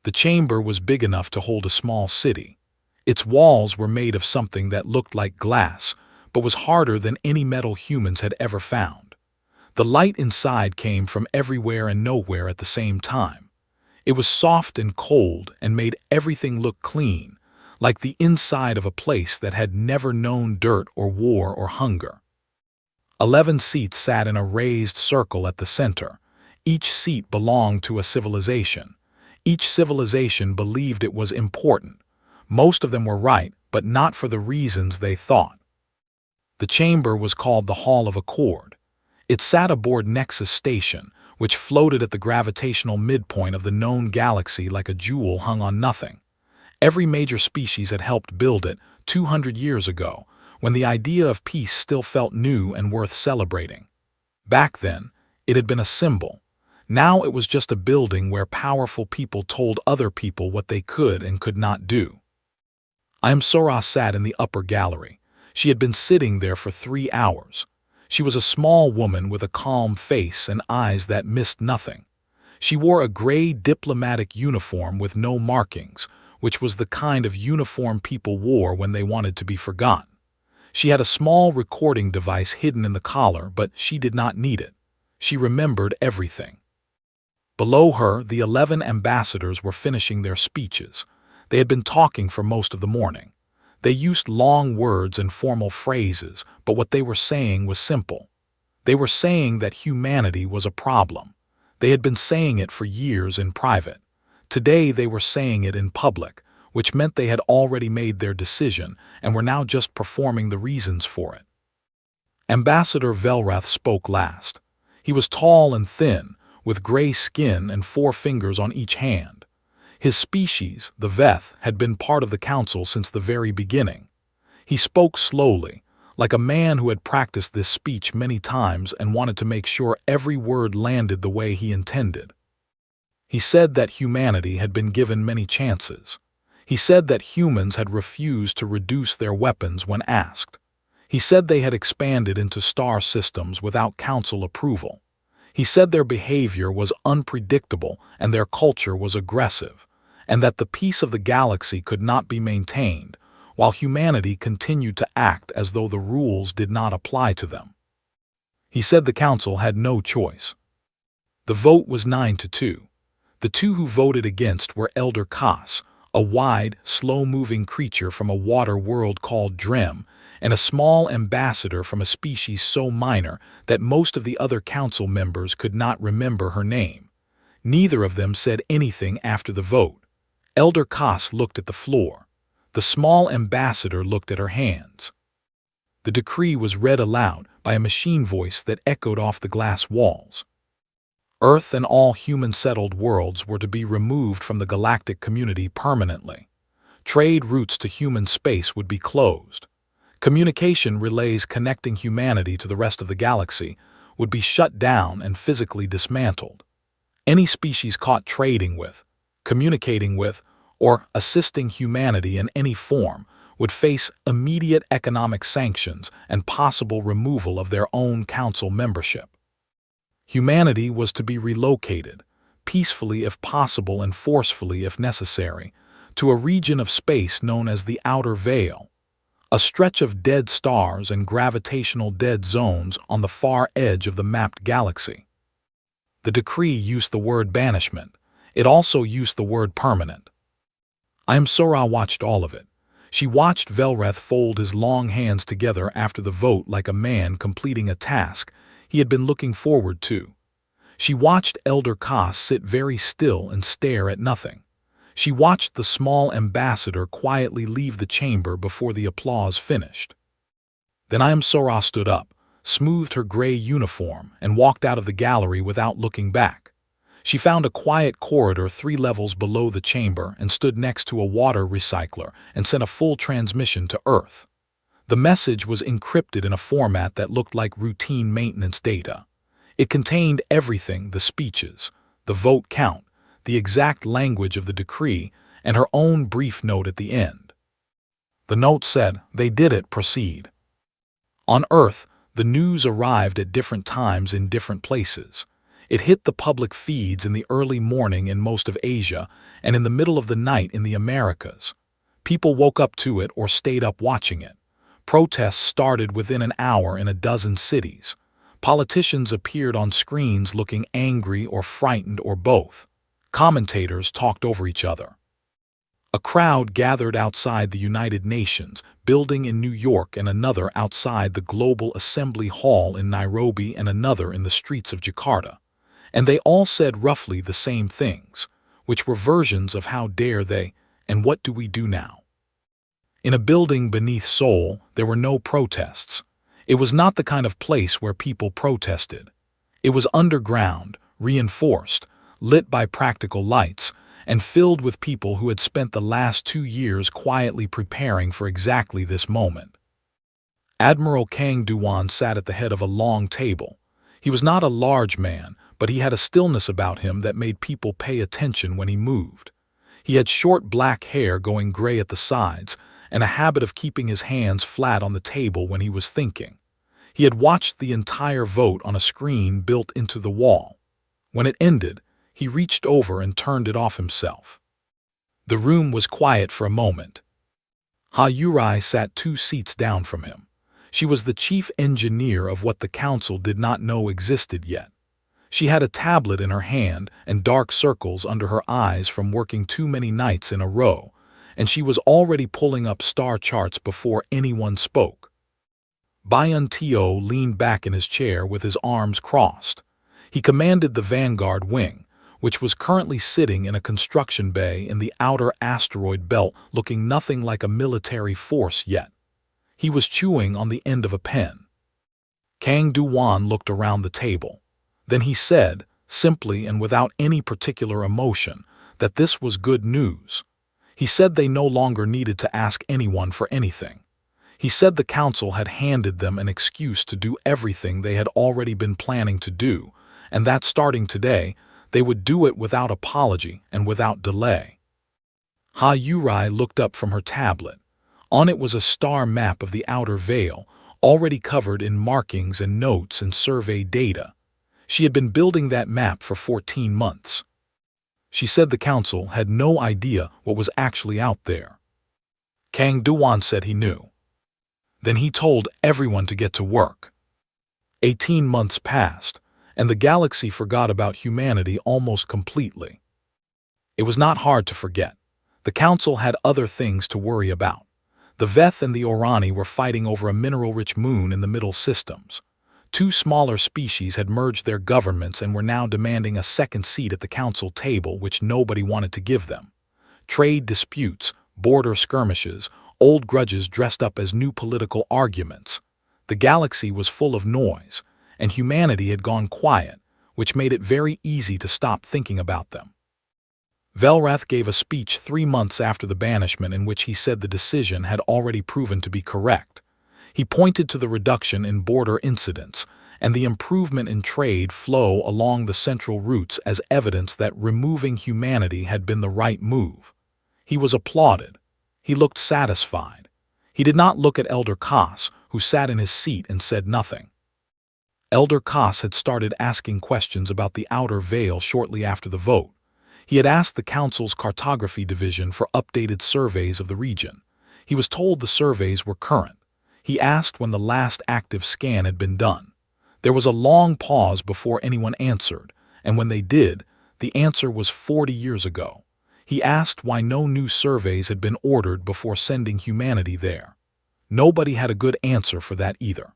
The chamber was big enough to hold a small city. Its walls were made of something that looked like glass, but was harder than any metal humans had ever found. The light inside came from everywhere and nowhere at the same time. It was soft and cold and made everything look clean, like the inside of a place that had never known dirt or war or hunger. 11 seats sat in a raised circle at the center. Each seat belonged to a civilization. Each civilization believed it was important. Most of them were right, but not for the reasons they thought. The chamber was called the Hall of Accord. It sat aboard Nexus Station, which floated at the gravitational midpoint of the known galaxy like a jewel hung on nothing. Every major species had helped build it 200 years ago, when the idea of peace still felt new and worth celebrating. Back then, it had been a symbol. Now it was just a building where powerful people told other people what they could and could not do. Sora sat in the upper gallery. She had been sitting there for 3 hours. She was a small woman with a calm face and eyes that missed nothing. She wore a gray diplomatic uniform with no markings, which was the kind of uniform people wore when they wanted to be forgotten. She had a small recording device hidden in the collar, but she did not need it. She remembered everything. Below her, the 11 ambassadors were finishing their speeches. They had been talking for most of the morning. They used long words and formal phrases, but what they were saying was simple. They were saying that humanity was a problem. They had been saying it for years in private. Today they were saying it in public, which meant they had already made their decision and were now just performing the reasons for it. Ambassador Velrath spoke last. He was tall and thin, with gray skin and 4 fingers on each hand. His species, the Veth, had been part of the council since the very beginning. He spoke slowly, like a man who had practiced this speech many times and wanted to make sure every word landed the way he intended. He said that humanity had been given many chances. He said that humans had refused to reduce their weapons when asked. He said they had expanded into star systems without council approval. He said their behavior was unpredictable and their culture was aggressive, and that the peace of the galaxy could not be maintained, while humanity continued to act as though the rules did not apply to them. He said the council had no choice. The vote was 9-2. The 2 who voted against were Elder Kas, a wide, slow-moving creature from a water world called Drem, and a small ambassador from a species so minor that most of the other council members could not remember her name. Neither of them said anything after the vote. Elder Kas looked at the floor. The small ambassador looked at her hands. The decree was read aloud by a machine voice that echoed off the glass walls. Earth and all human-settled worlds were to be removed from the galactic community permanently. Trade routes to human space would be closed. Communication relays connecting humanity to the rest of the galaxy would be shut down and physically dismantled. Any species caught trading with, communicating with, or assisting humanity in any form would face immediate economic sanctions and possible removal of their own council membership. Humanity was to be relocated, peacefully if possible and forcefully if necessary, to a region of space known as the Outer Veil, a stretch of dead stars and gravitational dead zones on the far edge of the mapped galaxy. The decree used the word banishment. It also used the word permanent. Sora watched all of it. She watched Velrath fold his long hands together after the vote like a man completing a task he had been looking forward to. She watched Elder Kas sit very still and stare at nothing. She watched the small ambassador quietly leave the chamber before the applause finished. Then Sora stood up, smoothed her gray uniform, and walked out of the gallery without looking back. She found a quiet corridor 3 levels below the chamber and stood next to a water recycler and sent a full transmission to Earth. The message was encrypted in a format that looked like routine maintenance data. It contained everything: the speeches, the vote count, the exact language of the decree, and her own brief note at the end. The note said, "They did it, proceed." On Earth, the news arrived at different times in different places. It hit the public feeds in the early morning in most of Asia and in the middle of the night in the Americas. People woke up to it or stayed up watching it. Protests started within an hour in a dozen cities. Politicians appeared on screens looking angry or frightened or both. Commentators talked over each other. A crowd gathered outside the United Nations building in New York and another outside the Global Assembly Hall in Nairobi and another in the streets of Jakarta. And they all said roughly the same things, which were versions of how dare they and what do we do now. In a building beneath Seoul, there were no protests. It was not the kind of place where people protested. It was underground, reinforced, lit by practical lights, and filled with people who had spent the last 2 years quietly preparing for exactly this moment. Admiral Kang Doo-won sat at the head of a long table. He was not a large man, but he had a stillness about him that made people pay attention when he moved. He had short black hair going gray at the sides, and a habit of keeping his hands flat on the table when he was thinking. He had watched the entire vote on a screen built into the wall. When it ended, he reached over and turned it off himself. The room was quiet for a moment. Ha Yuri sat 2 seats down from him. She was the chief engineer of what the council did not know existed yet. She had a tablet in her hand and dark circles under her eyes from working too many nights in a row, and she was already pulling up star charts before anyone spoke. Byun-teo leaned back in his chair with his arms crossed. He commanded the Vanguard Wing, which was currently sitting in a construction bay in the outer asteroid belt looking nothing like a military force yet. He was chewing on the end of a pen. Kang Doo-won looked around the table. Then he said, simply and without any particular emotion, that this was good news. He said they no longer needed to ask anyone for anything. He said the council had handed them an excuse to do everything they had already been planning to do, and that starting today, they would do it without apology and without delay. Ha Yuri looked up from her tablet. On it was a star map of the outer veil, already covered in markings and notes and survey data. She had been building that map for 14 months. She said the council had no idea what was actually out there. Kang Doo-won said he knew. Then he told everyone to get to work. 18 months passed, and the galaxy forgot about humanity almost completely. It was not hard to forget. The council had other things to worry about. The Veth and the Orani were fighting over a mineral-rich moon in the middle systems. 2 smaller species had merged their governments and were now demanding a second seat at the council table, which nobody wanted to give them. Trade disputes, border skirmishes, old grudges dressed up as new political arguments. The galaxy was full of noise, and humanity had gone quiet, which made it very easy to stop thinking about them. Velrath gave a speech 3 months after the banishment in which he said the decision had already proven to be correct. He pointed to the reduction in border incidents and the improvement in trade flow along the central routes as evidence that removing humanity had been the right move. He was applauded. He looked satisfied. He did not look at Elder Koss, who sat in his seat and said nothing. Elder Koss had started asking questions about the outer veil shortly after the vote. He had asked the council's cartography division for updated surveys of the region. He was told the surveys were current. He asked when the last active scan had been done. There was a long pause before anyone answered, and when they did, the answer was 40 years ago. He asked why no new surveys had been ordered before sending humanity there. Nobody had a good answer for that either.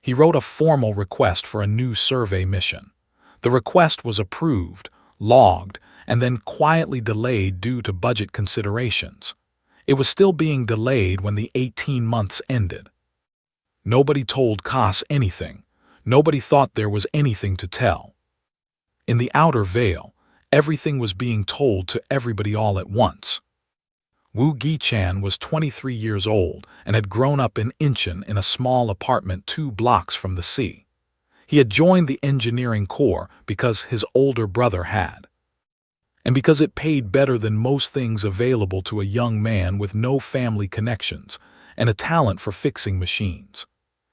He wrote a formal request for a new survey mission. The request was approved, logged, and then quietly delayed due to budget considerations. It was still being delayed when the 18 months ended. Nobody told Koss anything. Nobody thought there was anything to tell. In the outer veil, everything was being told to everybody all at once. Wu Gi-chan was 23 years old and had grown up in Incheon in a small apartment 2 blocks from the sea. He had joined the engineering corps because his older brother had, and because it paid better than most things available to a young man with no family connections and a talent for fixing machines.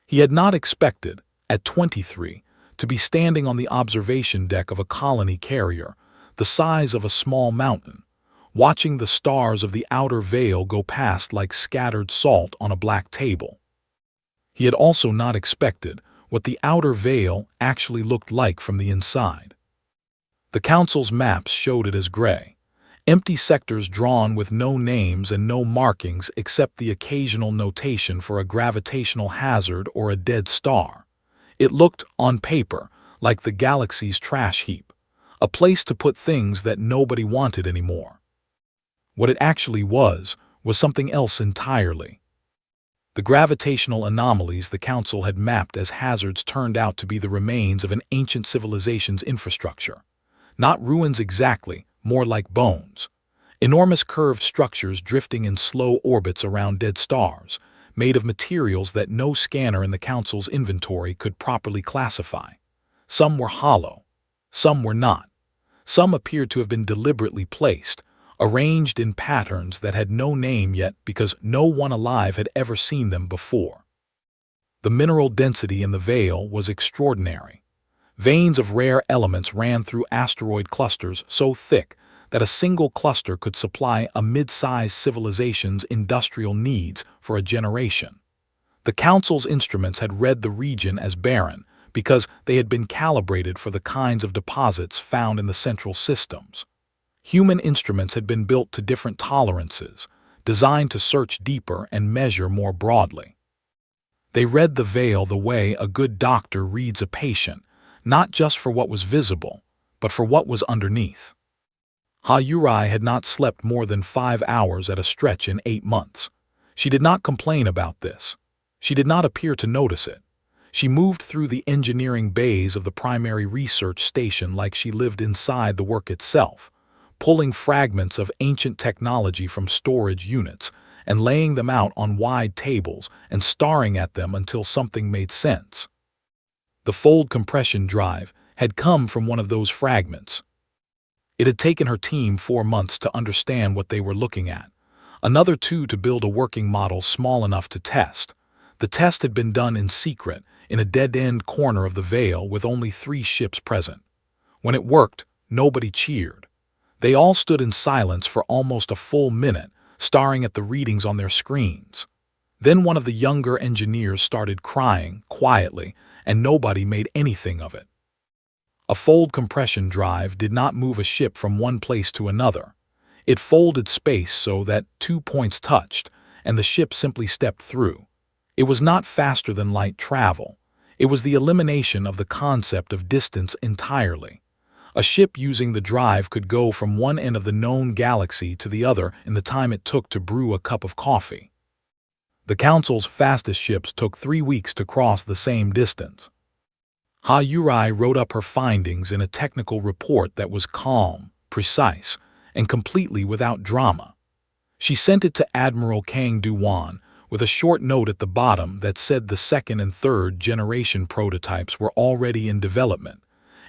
He had not expected, at 23, to be standing on the observation deck of a colony carrier, the size of a small mountain, watching the stars of the outer veil go past like scattered salt on a black table. He had also not expected what the outer veil actually looked like from the inside. The council's maps showed it as gray, empty sectors drawn with no names and no markings except the occasional notation for a gravitational hazard or a dead star. It looked, on paper, like the galaxy's trash heap, a place to put things that nobody wanted anymore. What it actually was something else entirely. The gravitational anomalies the Council had mapped as hazards turned out to be the remains of an ancient civilization's infrastructure. Not ruins exactly, more like bones. Enormous curved structures drifting in slow orbits around dead stars, made of materials that no scanner in the Council's inventory could properly classify. Some were hollow. Some were not. Some appeared to have been deliberately placed, arranged in patterns that had no name yet because no one alive had ever seen them before. The mineral density in the veil was extraordinary. Veins of rare elements ran through asteroid clusters so thick that a single cluster could supply a mid-sized civilization's industrial needs for a generation. The Council's instruments had read the region as barren because they had been calibrated for the kinds of deposits found in the central systems. Human instruments had been built to different tolerances, designed to search deeper and measure more broadly. They read the veil the way a good doctor reads a patient, not just for what was visible, but for what was underneath. Ha-Yurai had not slept more than 5 hours at a stretch in 8 months. She did not complain about this. She did not appear to notice it. She moved through the engineering bays of the primary research station like she lived inside the work itself, pulling fragments of ancient technology from storage units and laying them out on wide tables and staring at them until something made sense. The fold compression drive had come from one of those fragments. It had taken her team 4 months to understand what they were looking at, another 2 to build a working model small enough to test. The test had been done in secret, in a dead-end corner of the veil with only 3 ships present. When it worked, nobody cheered. They all stood in silence for almost a full minute, staring at the readings on their screens. Then one of the younger engineers started crying, quietly, and nobody made anything of it. A fold compression drive did not move a ship from one place to another. It folded space so that 2 points touched, and the ship simply stepped through. It was not faster than light travel. It was the elimination of the concept of distance entirely. A ship using the drive could go from one end of the known galaxy to the other in the time it took to brew a cup of coffee. The Council's fastest ships took 3 weeks to cross the same distance. Ha-Yurai wrote up her findings in a technical report that was calm, precise, and completely without drama. She sent it to Admiral Kang Du-Wan with a short note at the bottom that said the 2nd and 3rd generation prototypes were already in development,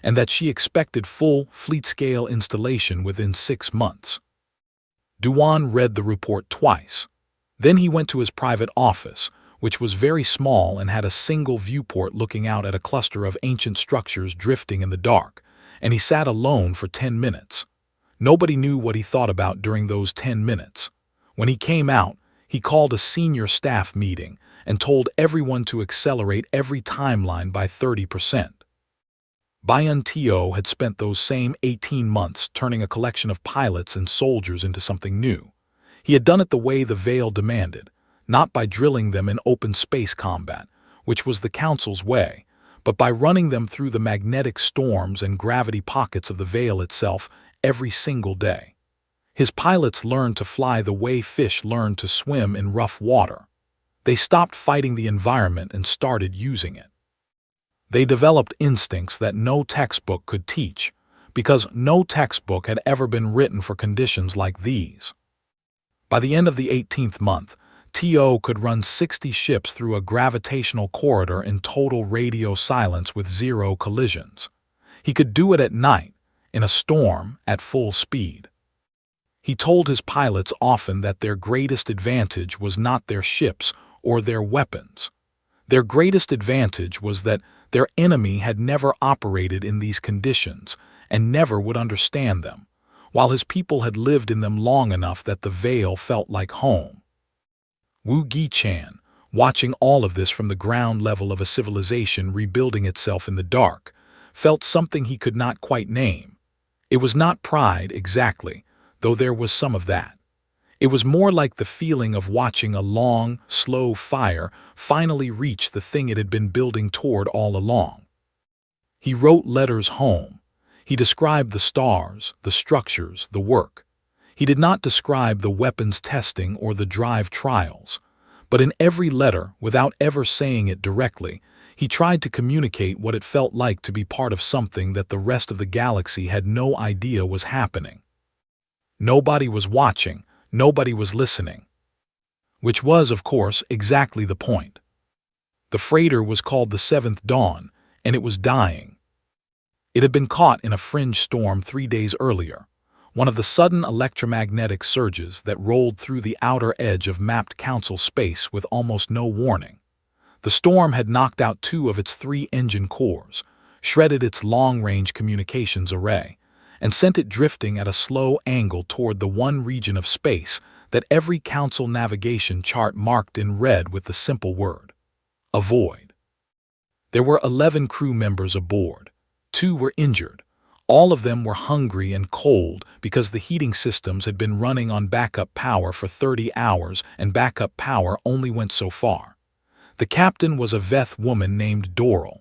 and that she expected full fleet-scale installation within 6 months. Du-Wan read the report twice. Then he went to his private office, which was very small and had a single viewport looking out at a cluster of ancient structures drifting in the dark, and he sat alone for 10 minutes. Nobody knew what he thought about during those 10 minutes. When he came out, he called a senior staff meeting and told everyone to accelerate every timeline by 30%. Bayan Tio had spent those same 18 months turning a collection of pilots and soldiers into something new. He had done it the way the veil demanded, not by drilling them in open space combat, which was the Council's way, but by running them through the magnetic storms and gravity pockets of the veil itself every single day. His pilots learned to fly the way fish learn to swim in rough water. They stopped fighting the environment and started using it. They developed instincts that no textbook could teach, because no textbook had ever been written for conditions like these. By the end of the 18th month, T.O. could run 60 ships through a gravitational corridor in total radio silence with 0 collisions. He could do it at night, in a storm, at full speed. He told his pilots often that their greatest advantage was not their ships or their weapons. Their greatest advantage was that Their enemy had never operated in these conditions and never would understand them, while his people had lived in them long enough that the Veil felt like home. Wu Gichan, watching all of this from the ground level of a civilization rebuilding itself in the dark, felt something he could not quite name. It was not pride exactly, though there was some of that. It was more like the feeling of watching a long, slow fire finally reach the thing it had been building toward all along. He wrote letters home. He described the stars, the structures, the work. He did not describe the weapons testing or the drive trials, but in every letter, without ever saying it directly, he tried to communicate what it felt like to be part of something that the rest of the galaxy had no idea was happening. Nobody was watching, nobody was listening. Which was, of course, exactly the point. The freighter was called the Seventh Dawn, and it was dying. It had been caught in a fringe storm 3 days earlier, one of the sudden electromagnetic surges that rolled through the outer edge of mapped Council space with almost no warning. The storm had knocked out 2 of its 3 engine cores, shredded its long-range communications array, and sent it drifting at a slow angle toward the one region of space that every Council navigation chart marked in red with the simple word: avoid. There were 11 crew members aboard. 2 were injured. All of them were hungry and cold because the heating systems had been running on backup power for 30 hours and backup power only went so far. The captain was a Veth woman named Doral.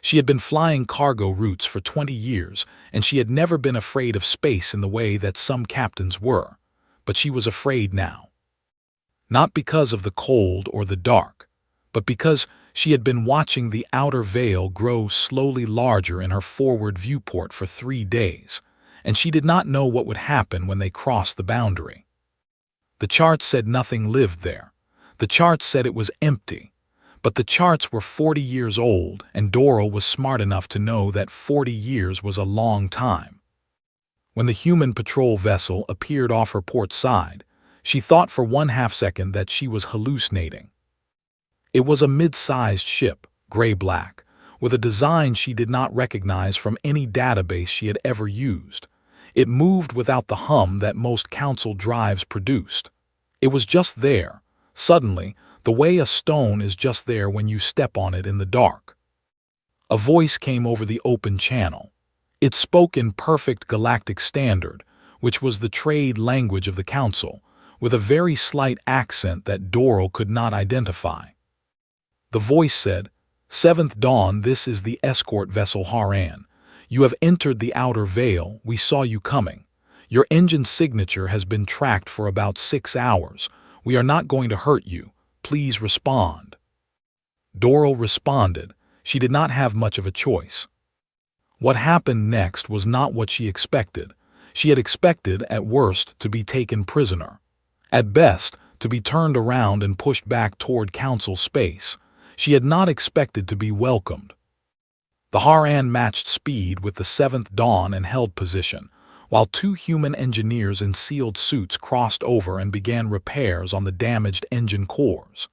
She had been flying cargo routes for 20 years, and she had never been afraid of space in the way that some captains were, but she was afraid now. Not because of the cold or the dark, but because she had been watching the outer veil grow slowly larger in her forward viewport for 3 days, and she did not know what would happen when they crossed the boundary. The charts said nothing lived there. The charts said it was empty. But the charts were 40 years old, and Doral was smart enough to know that 40 years was a long time. When the human patrol vessel appeared off her port side, she thought for 1/2 second that she was hallucinating. It was a mid-sized ship, gray-black, with a design she did not recognize from any database she had ever used. It moved without the hum that most Council drives produced. It was just there, suddenly, the way a stone is just there when you step on it in the dark. A voice came over the open channel. It spoke in perfect galactic standard, which was the trade language of the Council, with a very slight accent that Doral could not identify. The voice said, "Seventh Dawn, this is the escort vessel Haran. You have entered the outer veil, we saw you coming. Your engine signature has been tracked for about 6 hours. We are not going to hurt you. Please respond." Doral responded. She did not have much of a choice. What happened next was not what she expected. She had expected, at worst, to be taken prisoner. At best, to be turned around and pushed back toward Council space. She had not expected to be welcomed. The Haran matched speed with the Seventh Dawn and held position, while 2 human engineers in sealed suits crossed over and began repairs on the damaged engine cores.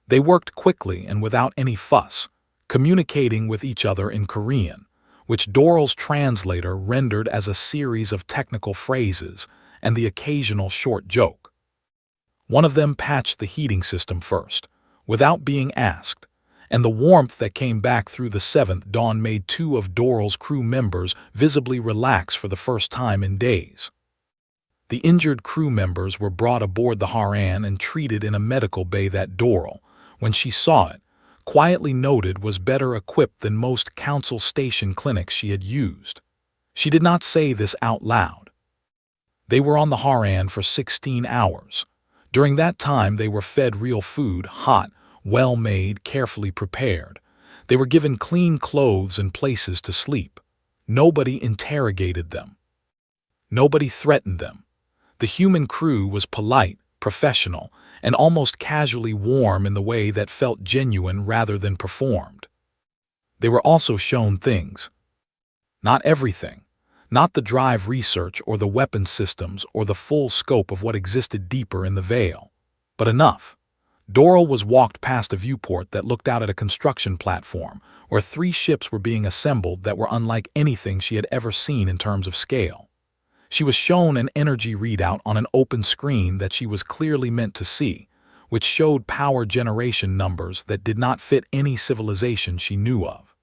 They worked quickly and without any fuss, communicating with each other in Korean, which Doral's translator rendered as a series of technical phrases and the occasional short joke. One of them patched the heating system first, without being asked, and the warmth that came back through the Seventh Dawn made 2 of Doral's crew members visibly relax for the first time in days. The injured crew members were brought aboard the Haran and treated in a medical bay that Doral, when she saw it, quietly noted was better equipped than most Council station clinics she had used. She did not say this out loud. They were on the Haran for 16 hours. During that time they were fed real food, hot, well-made, carefully prepared. They were given clean clothes and places to sleep. Nobody interrogated them. Nobody threatened them. The human crew was polite, professional, and almost casually warm in the way that felt genuine rather than performed. They were also shown things. Not everything. Not the drive research or the weapon systems or the full scope of what existed deeper in the veil. But enough. Doral was walked past a viewport that looked out at a construction platform where 3 ships were being assembled that were unlike anything she had ever seen in terms of scale. She was shown an energy readout on an open screen that she was clearly meant to see, which showed power generation numbers that did not fit any civilization she knew of.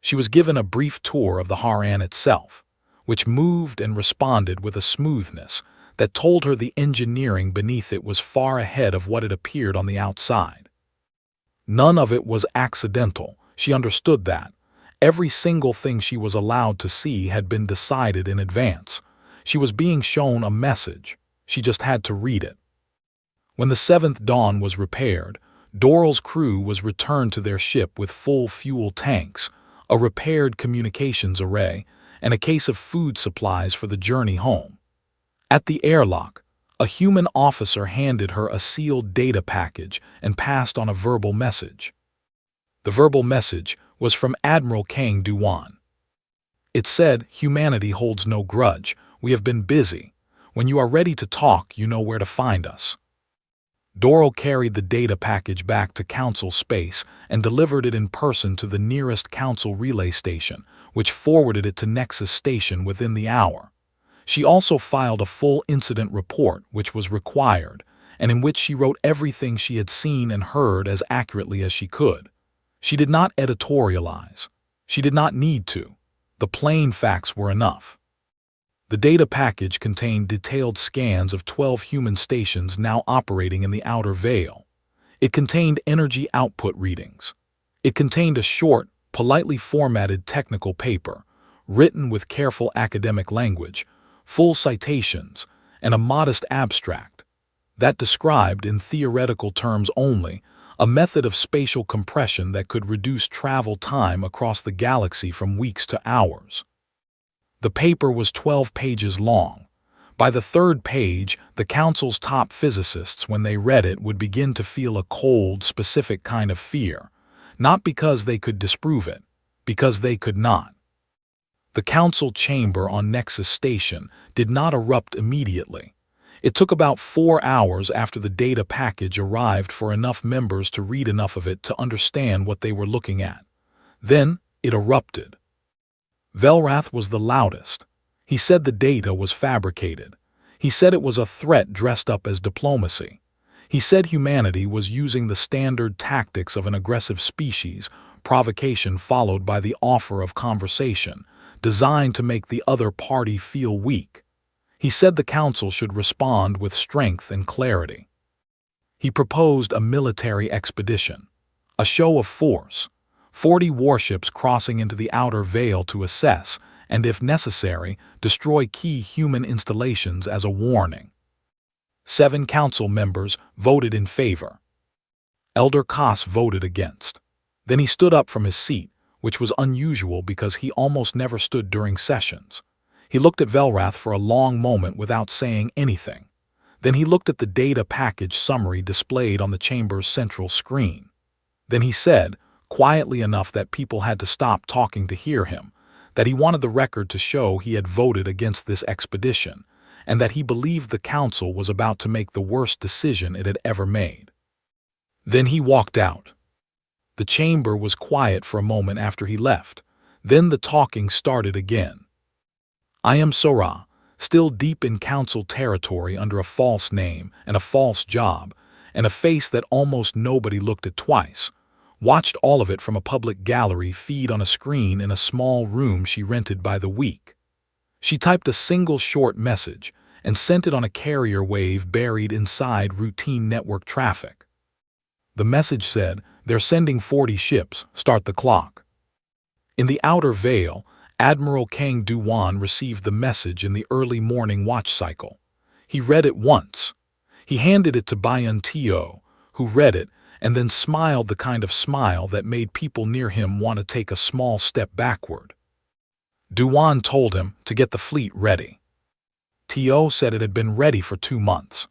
She was given a brief tour of the Haran itself, which moved and responded with a smoothness that told her the engineering beneath it was far ahead of what it appeared on the outside. None of it was accidental, she understood that. Every single thing she was allowed to see had been decided in advance. She was being shown a message. She just had to read it. When the 7th dawn was repaired, Doral's crew was returned to their ship with full fuel tanks, a repaired communications array, and a case of food supplies for the journey home. At the airlock, a human officer handed her a sealed data package and passed on a verbal message. The verbal message was from Admiral Kang Duwan. It said, "Humanity holds no grudge. We have been busy. When you are ready to talk, you know where to find us." Doral carried the data package back to Council space and delivered it in person to the nearest Council relay station, which forwarded it to Nexus Station within the hour. She also filed a full incident report, which was required, and in which she wrote everything she had seen and heard as accurately as she could. She did not editorialize. She did not need to. The plain facts were enough. The data package contained detailed scans of 12 human stations now operating in the outer veil. It contained energy output readings. It contained a short, politely formatted technical paper, written with careful academic language, full citations, and a modest abstract that described, in theoretical terms only, a method of spatial compression that could reduce travel time across the galaxy from weeks to hours. The paper was 12 pages long. By the 3rd page, the Council's top physicists, when they read it, would begin to feel a cold, specific kind of fear, not because they could disprove it, because they could not. The Council chamber on Nexus Station did not erupt immediately. It took about 4 hours after the data package arrived for enough members to read enough of it to understand what they were looking at. Then it erupted. Velrath was the loudest. He said the data was fabricated. He said it was a threat dressed up as diplomacy. He said humanity was using the standard tactics of an aggressive species, provocation followed by the offer of conversation, designed to make the other party feel weak. He said the Council should respond with strength and clarity. He proposed a military expedition, a show of force, 40 warships crossing into the outer veil to assess, and if necessary, destroy key human installations as a warning. 7 Council members voted in favor. Elder Koss voted against. Then he stood up from his seat, which was unusual because he almost never stood during sessions. He looked at Velrath for a long moment without saying anything. Then he looked at the data package summary displayed on the chamber's central screen. Then he said, quietly enough that people had to stop talking to hear him, that he wanted the record to show he had voted against this expedition, and that he believed the Council was about to make the worst decision it had ever made. Then he walked out. The chamber was quiet for a moment after he left. Then the talking started again. "I am Sora, still deep in Council territory under a false name and a false job, and a face that almost nobody looked at twice. Watched all of it from a public gallery feed on a screen in a small room she rented by the week. She typed a single short message and sent it on a carrier wave buried inside routine network traffic. The message said, 'They're sending 40 ships, start the clock.' In the outer veil, Admiral Kang Duwan received the message in the early morning watch cycle. He read it once. He handed it to Bayan Tio, who read it and then smiled the kind of smile that made people near him want to take a small step backward. Duwan told him to get the fleet ready. Tio said it had been ready for 2 months.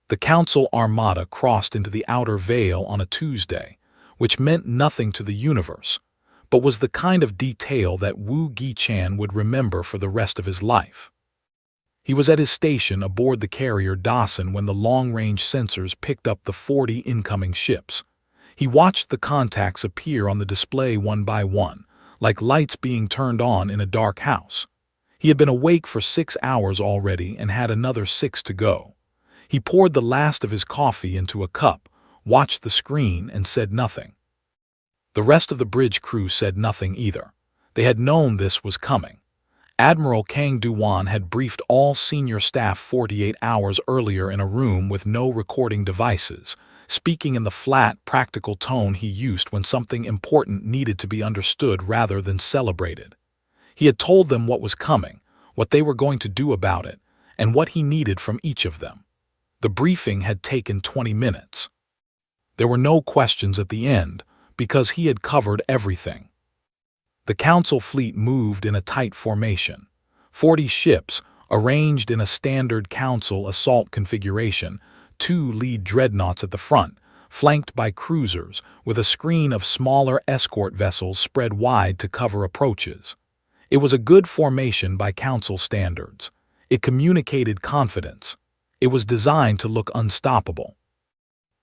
The Council Armada crossed into the outer veil on a Tuesday, which meant nothing to the universe, but was the kind of detail that Wu Gichan would remember for the rest of his life. He was at his station aboard the carrier Dawson when the long-range sensors picked up the 40 incoming ships. He watched the contacts appear on the display one by one, like lights being turned on in a dark house. He had been awake for 6 hours already and had another 6 to go. He poured the last of his coffee into a cup, watched the screen, and said nothing. The rest of the bridge crew said nothing either. They had known this was coming. Admiral Kang Duan had briefed all senior staff 48 hours earlier in a room with no recording devices, speaking in the flat, practical tone he used when something important needed to be understood rather than celebrated. He had told them what was coming, what they were going to do about it, and what he needed from each of them. The briefing had taken 20 minutes. There were no questions at the end, because he had covered everything. The Council fleet moved in a tight formation. 40 ships, arranged in a standard Council assault configuration, 2 lead dreadnoughts at the front, flanked by cruisers, with a screen of smaller escort vessels spread wide to cover approaches. It was a good formation by Council standards. It communicated confidence. It was designed to look unstoppable.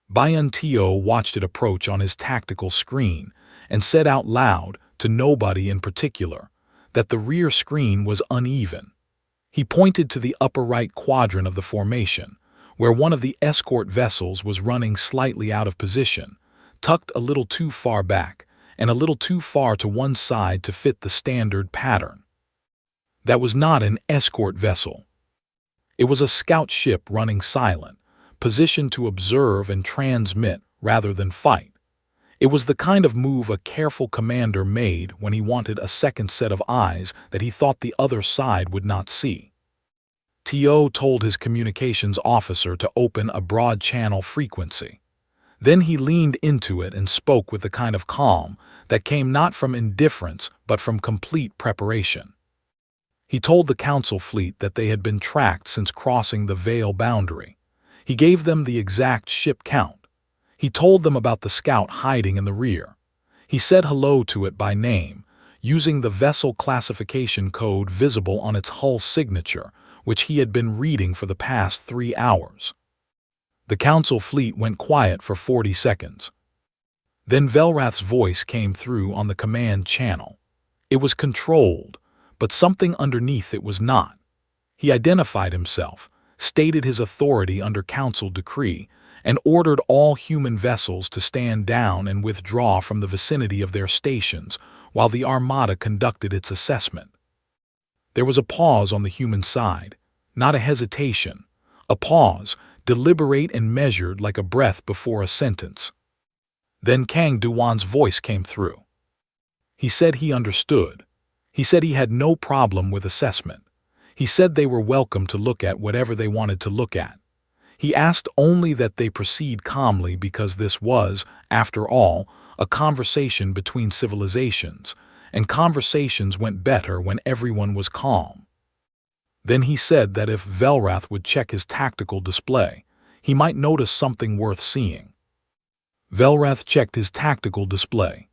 Bayan Tio watched it approach on his tactical screen and said out loud, to nobody in particular, that the rear screen was uneven. He pointed to the upper right quadrant of the formation, where one of the escort vessels was running slightly out of position, tucked a little too far back, and a little too far to one side to fit the standard pattern. That was not an escort vessel. It was a scout ship running silent, positioned to observe and transmit rather than fight. It was the kind of move a careful commander made when he wanted a second set of eyes that he thought the other side would not see. Tio told his communications officer to open a broad channel frequency. Then he leaned into it and spoke with the kind of calm that came not from indifference but from complete preparation. He told the Council fleet that they had been tracked since crossing the Veil boundary. He gave them the exact ship count. He told them about the scout hiding in the rear. He said hello to it by name, using the vessel classification code visible on its hull signature, which he had been reading for the past 3 hours. The Council fleet went quiet for 40 seconds. Then Velrath's voice came through on the command channel. It was controlled, but something underneath it was not. He identified himself, stated his authority under Council decree, and ordered all human vessels to stand down and withdraw from the vicinity of their stations while the Armada conducted its assessment. There was a pause on the human side, not a hesitation, a pause, deliberate and measured like a breath before a sentence. Then Kang Duan's voice came through. He said he understood. He said he had no problem with assessment. He said they were welcome to look at whatever they wanted to look at. He asked only that they proceed calmly because this was, after all, a conversation between civilizations, and conversations went better when everyone was calm. Then he said that if Velrath would check his tactical display, he might notice something worth seeing. Velrath checked his tactical display.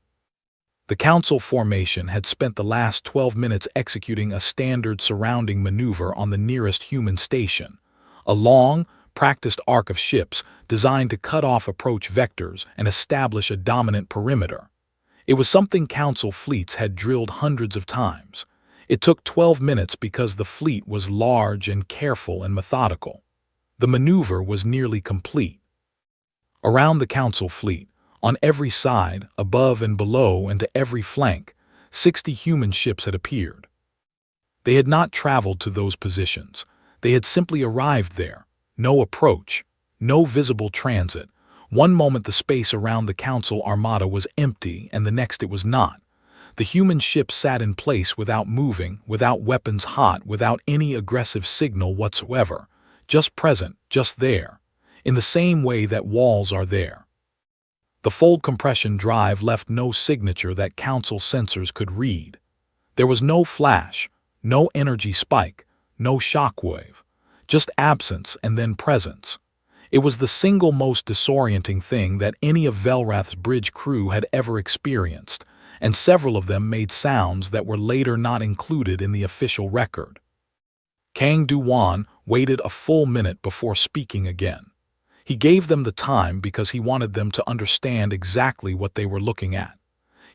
The Council formation had spent the last 12 minutes executing a standard surrounding maneuver on the nearest human station, a long, practiced arc of ships designed to cut off approach vectors and establish a dominant perimeter. It was something Council fleets had drilled hundreds of times. It took 12 minutes because the fleet was large and careful and methodical. The maneuver was nearly complete. Around the Council fleet, on every side, above and below, and to every flank, 60 human ships had appeared. They had not traveled to those positions. They had simply arrived there. No approach, no visible transit. One moment the space around the Council Armada was empty, and the next it was not. The human ships sat in place without moving, without weapons hot, without any aggressive signal whatsoever. Just present, just there. In the same way that walls are there. The fold compression drive left no signature that Council sensors could read. There was no flash, no energy spike, no shockwave. Just absence and then presence. It was the single most disorienting thing that any of Velrath's bridge crew had ever experienced, and several of them made sounds that were later not included in the official record. Kang Du-wan waited a full minute before speaking again. He gave them the time because he wanted them to understand exactly what they were looking at.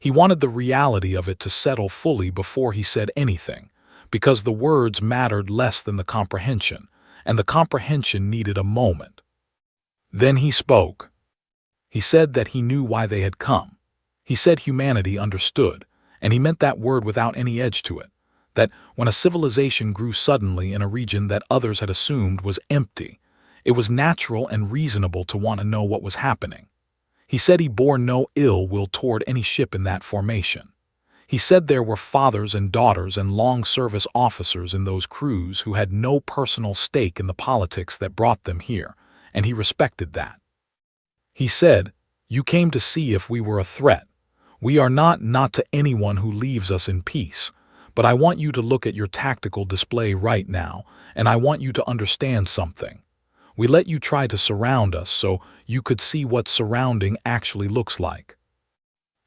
He wanted the reality of it to settle fully before he said anything, because the words mattered less than the comprehension, and the comprehension needed a moment. Then he spoke. He said that he knew why they had come. He said humanity understood, and he meant that word without any edge to it, that when a civilization grew suddenly in a region that others had assumed was empty, it was natural and reasonable to want to know what was happening. He said he bore no ill will toward any ship in that formation. He said there were fathers and daughters and long-service officers in those crews who had no personal stake in the politics that brought them here, and he respected that. He said, "You came to see if we were a threat. We are not to anyone who leaves us in peace, but I want you to look at your tactical display right now, and I want you to understand something. We let you try to surround us so you could see what surrounding actually looks like."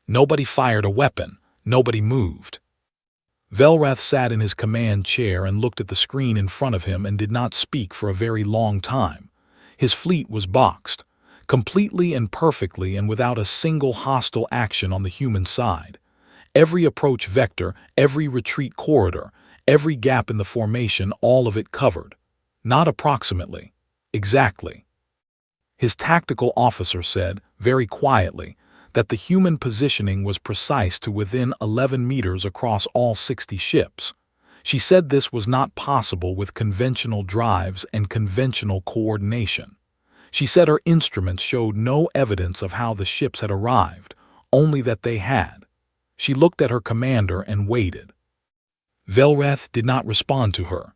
Nobody fired a weapon. Nobody moved. Velrath sat in his command chair and looked at the screen in front of him and did not speak for a very long time. His fleet was boxed, completely and perfectly and without a single hostile action on the human side. Every approach vector, every retreat corridor, every gap in the formation, all of it covered. Not approximately. Exactly. His tactical officer said, very quietly, that the human positioning was precise to within 11 meters across all 60 ships. She said this was not possible with conventional drives and conventional coordination. She said her instruments showed no evidence of how the ships had arrived, only that they had. She looked at her commander and waited. Velrath did not respond to her.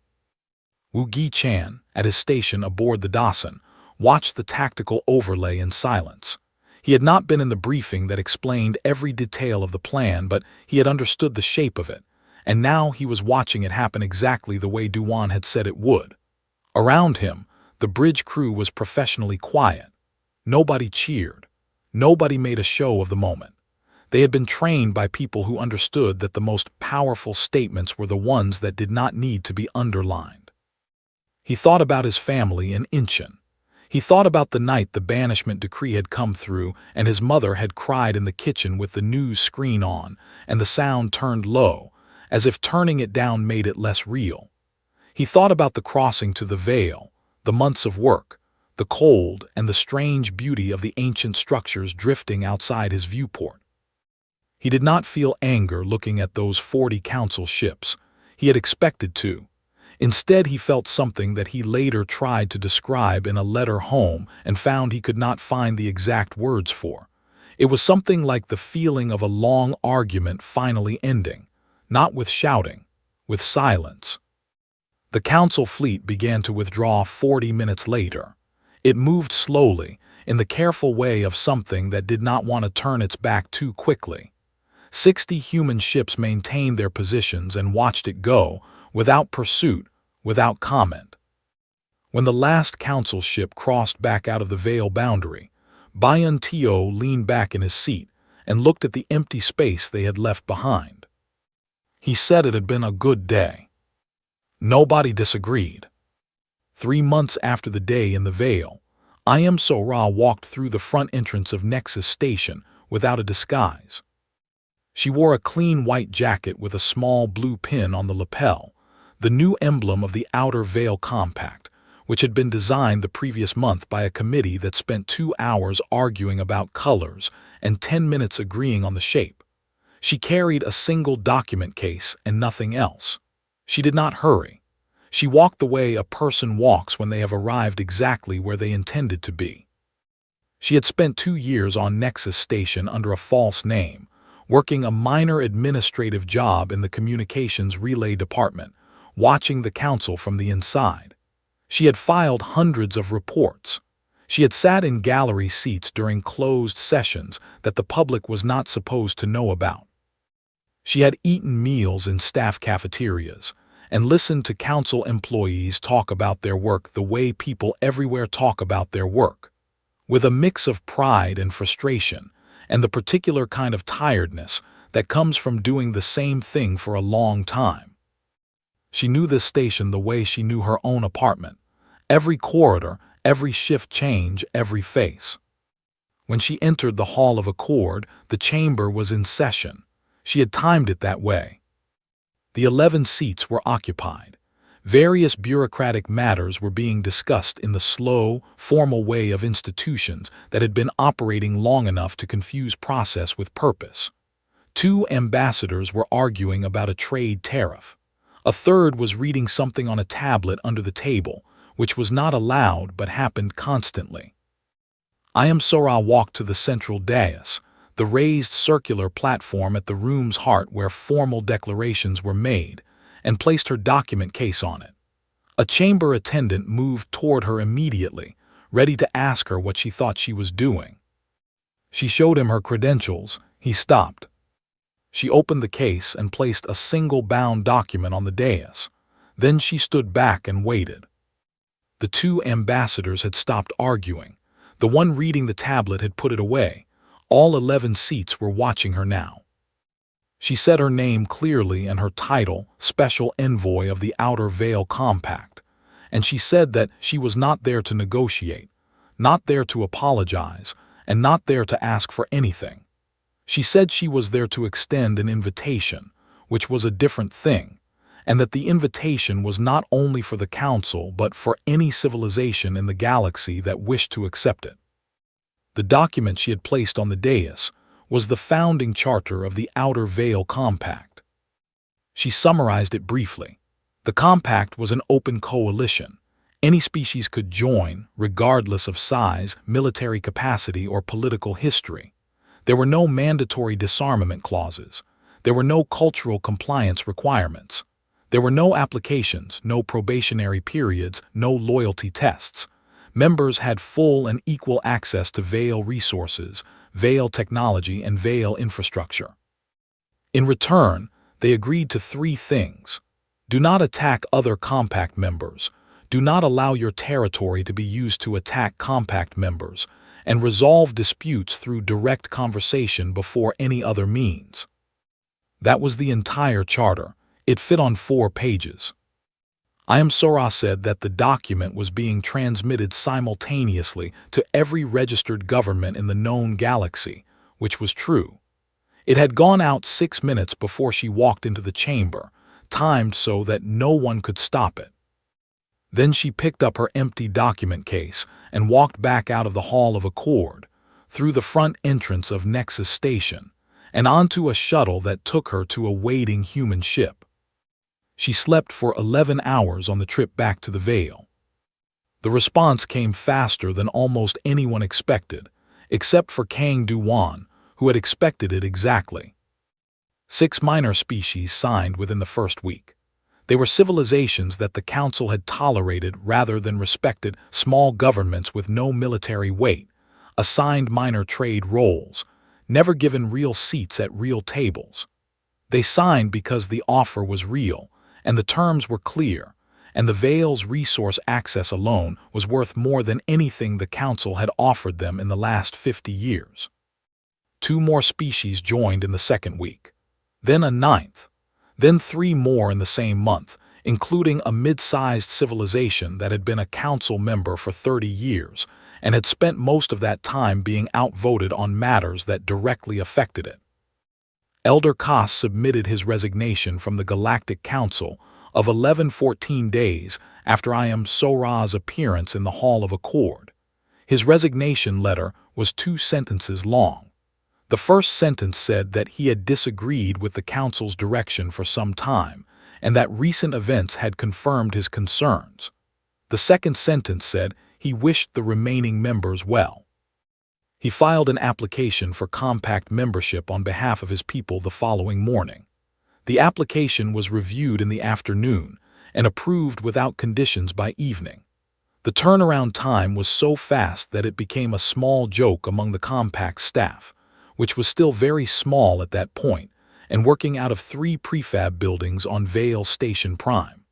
Wu Gi-chan, at his station aboard the Dawson, watched the tactical overlay in silence. He had not been in the briefing that explained every detail of the plan, but he had understood the shape of it, and now he was watching it happen exactly the way Du-wan had said it would. Around him, the bridge crew was professionally quiet. Nobody cheered. Nobody made a show of the moment. They had been trained by people who understood that the most powerful statements were the ones that did not need to be underlined. He thought about his family in Incheon. He thought about the night the banishment decree had come through and his mother had cried in the kitchen with the news screen on and the sound turned low, as if turning it down made it less real. He thought about the crossing to the Vale, the months of work, the cold and the strange beauty of the ancient structures drifting outside his viewport. He did not feel anger looking at those 40 council ships. He had expected to. Instead, he felt something that he later tried to describe in a letter home and found he could not find the exact words for. It was something like the feeling of a long argument finally ending, not with shouting, with silence. The council fleet began to withdraw 40 minutes later. It moved slowly, in the careful way of something that did not want to turn its back too quickly. 60 human ships maintained their positions and watched it go, without pursuit, without comment. When the last council ship crossed back out of the Vale boundary, Bayan Tio leaned back in his seat and looked at the empty space they had left behind. He said it had been a good day. Nobody disagreed. 3 months after the day in the Vale, I.M. So-ra walked through the front entrance of Nexus Station without a disguise. She wore a clean white jacket with a small blue pin on the lapel, the new emblem of the Outer Vale Compact, which had been designed the previous month by a committee that spent 2 hours arguing about colors and 10 minutes agreeing on the shape. She carried a single document case and nothing else. She did not hurry. She walked the way a person walks when they have arrived exactly where they intended to be. She had spent 2 years on Nexus Station under a false name, working a minor administrative job in the communications relay department, watching the council from the inside. She had filed hundreds of reports. She had sat in gallery seats during closed sessions that the public was not supposed to know about. She had eaten meals in staff cafeterias and listened to council employees talk about their work the way people everywhere talk about their work, with a mix of pride and frustration, and the particular kind of tiredness that comes from doing the same thing for a long time. She knew this station the way she knew her own apartment. Every corridor, every shift change, every face. When she entered the Hall of Accord, the chamber was in session. She had timed it that way. The 11 seats were occupied. Various bureaucratic matters were being discussed in the slow, formal way of institutions that had been operating long enough to confuse process with purpose. 2 ambassadors were arguing about a trade tariff. A third was reading something on a tablet under the table, which was not allowed but happened constantly. Ayam Sora walked to the central dais, the raised circular platform at the room's heart where formal declarations were made, and placed her document case on it. A chamber attendant moved toward her immediately, ready to ask her what she thought she was doing. She showed him her credentials. He stopped. She opened the case and placed a single bound document on the dais. Then she stood back and waited. The 2 ambassadors had stopped arguing. The one reading the tablet had put it away. All 11 seats were watching her now. She said her name clearly and her title, Special Envoy of the Outer Veil Compact, and she said that she was not there to negotiate, not there to apologize, and not there to ask for anything. She said she was there to extend an invitation, which was a different thing, and that the invitation was not only for the Council but for any civilization in the galaxy that wished to accept it. The document she had placed on the dais was the founding charter of the Outer Veil Compact. She summarized it briefly. The compact was an open coalition. Any species could join, regardless of size, military capacity, or political history. There were no mandatory disarmament clauses. There were no cultural compliance requirements. There were no applications, no probationary periods, no loyalty tests. Members had full and equal access to Veil resources, Veil technology, and Veil infrastructure. In return, they agreed to 3 things. Do not attack other Compact members. Do not allow your territory to be used to attack Compact members, and resolve disputes through direct conversation before any other means. That was the entire charter. It fit on 4 pages. Ayam Sora said that the document was being transmitted simultaneously to every registered government in the known galaxy, which was true. It had gone out 6 minutes before she walked into the chamber, timed so that no one could stop it. Then she picked up her empty document case and walked back out of the Hall of Accord, through the front entrance of Nexus Station, and onto a shuttle that took her to a waiting human ship. She slept for 11 hours on the trip back to the Veil. The response came faster than almost anyone expected, except for Kang Duwan, who had expected it exactly. 6 minor species signed within the first week. They were civilizations that the Council had tolerated rather than respected, small governments with no military weight, assigned minor trade roles, never given real seats at real tables. They signed because the offer was real, and the terms were clear, and the Veil's resource access alone was worth more than anything the Council had offered them in the last 50 years. 2 more species joined in the second week, then a 9th, then 3 more in the same month, including a mid-sized civilization that had been a Council member for 30 years and had spent most of that time being outvoted on matters that directly affected it. Elder Koss submitted his resignation from the Galactic Council of 14 days after Ayam Sora's appearance in the Hall of Accord. His resignation letter was 2 sentences long. The first sentence said that he had disagreed with the Council's direction for some time, and that recent events had confirmed his concerns. The second sentence said he wished the remaining members well. He filed an application for Compact membership on behalf of his people the following morning. The application was reviewed in the afternoon and approved without conditions by evening. The turnaround time was so fast that it became a small joke among the Compact staff, which was still very small at that point and working out of 3 prefab buildings on Veil Station Prime.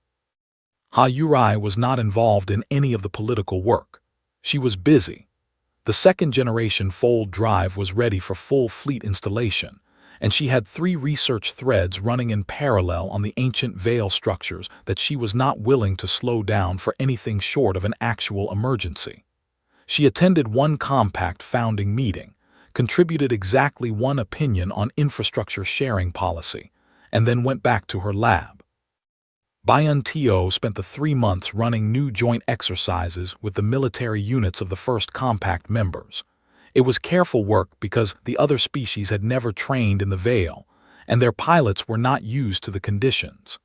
Ha-Yurai was not involved in any of the political work. She was busy. The second-generation fold drive was ready for full fleet installation, and she had 3 research threads running in parallel on the ancient Veil structures that she was not willing to slow down for anything short of an actual emergency. She attended one compact founding meeting, contributed exactly one opinion on infrastructure sharing policy, and then went back to her lab. Banished spent the 3 months running new joint exercises with the military units of the first compact members. It was careful work because the other species had never trained in the Veil, and their pilots were not used to the conditions.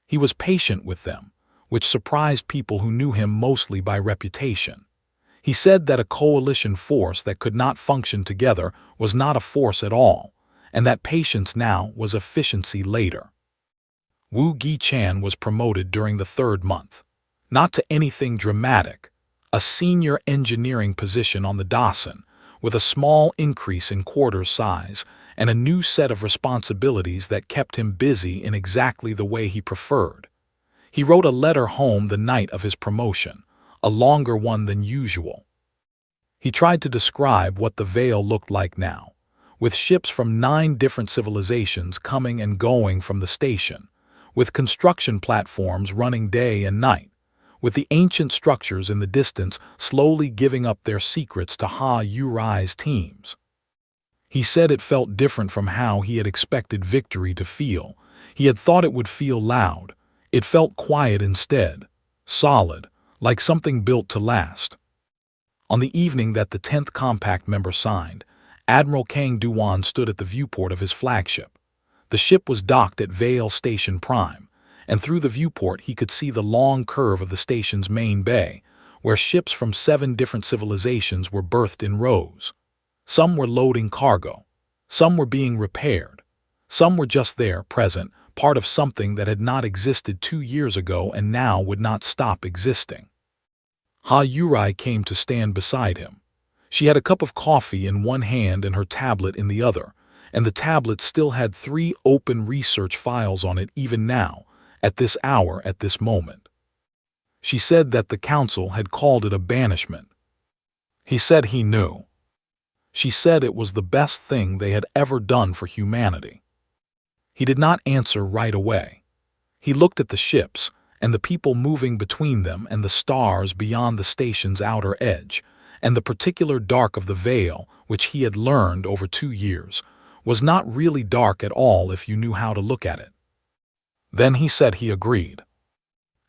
He was patient with them, which surprised people who knew him mostly by reputation. He said that a coalition force that could not function together was not a force at all, and that patience now was efficiency later. Wu Gi-chan was promoted during the 3rd month, not to anything dramatic, a senior engineering position on the Dawson, with a small increase in quarters size and a new set of responsibilities that kept him busy in exactly the way he preferred. He wrote a letter home the night of his promotion, a longer one than usual. He tried to describe what the Veil looked like now, with ships from 9 different civilizations coming and going from the station, with construction platforms running day and night, with the ancient structures in the distance slowly giving up their secrets to Ha-Yurai's teams. He said it felt different from how he had expected victory to feel. He had thought it would feel loud. It felt quiet instead, solid, like something built to last. On the evening that the 10th compact member signed, Admiral Kang Duan stood at the viewport of his flagship. The ship was docked at Veil Station Prime, and through the viewport he could see the long curve of the station's main bay, where ships from 7 different civilizations were berthed in rows. Some were loading cargo, some were being repaired, some were just there, present, part of something that had not existed 2 years ago and now would not stop existing. Ha-Yurai came to stand beside him. She had a cup of coffee in one hand and her tablet in the other, and the tablet still had 3 open research files on it even now, at this hour, at this moment. She said that the council had called it a banishment. He said he knew. She said it was the best thing they had ever done for humanity. He did not answer right away. He looked at the ships, and the people moving between them and the stars beyond the station's outer edge, and the particular dark of the Veil, which he had learned over 2 years, was not really dark at all if you knew how to look at it. Then he said he agreed.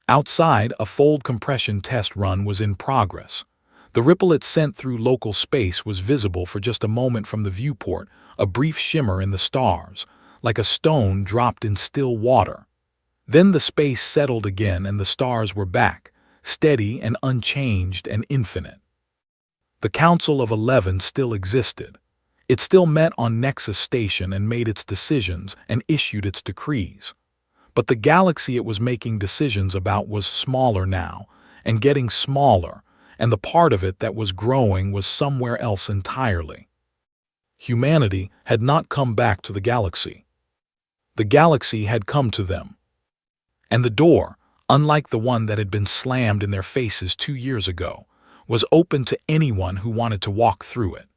Outside, a fold compression test run was in progress. The ripple it sent through local space was visible for just a moment from the viewport, a brief shimmer in the stars, like a stone dropped in still water. Then the space settled again and the stars were back, steady and unchanged and infinite. The Council of 11 still existed. It still met on Nexus Station and made its decisions and issued its decrees. But the galaxy it was making decisions about was smaller now, and getting smaller, and the part of it that was growing was somewhere else entirely. Humanity had not come back to the galaxy. The galaxy had come to them. And the door, unlike the one that had been slammed in their faces 2 years ago, was open to anyone who wanted to walk through it.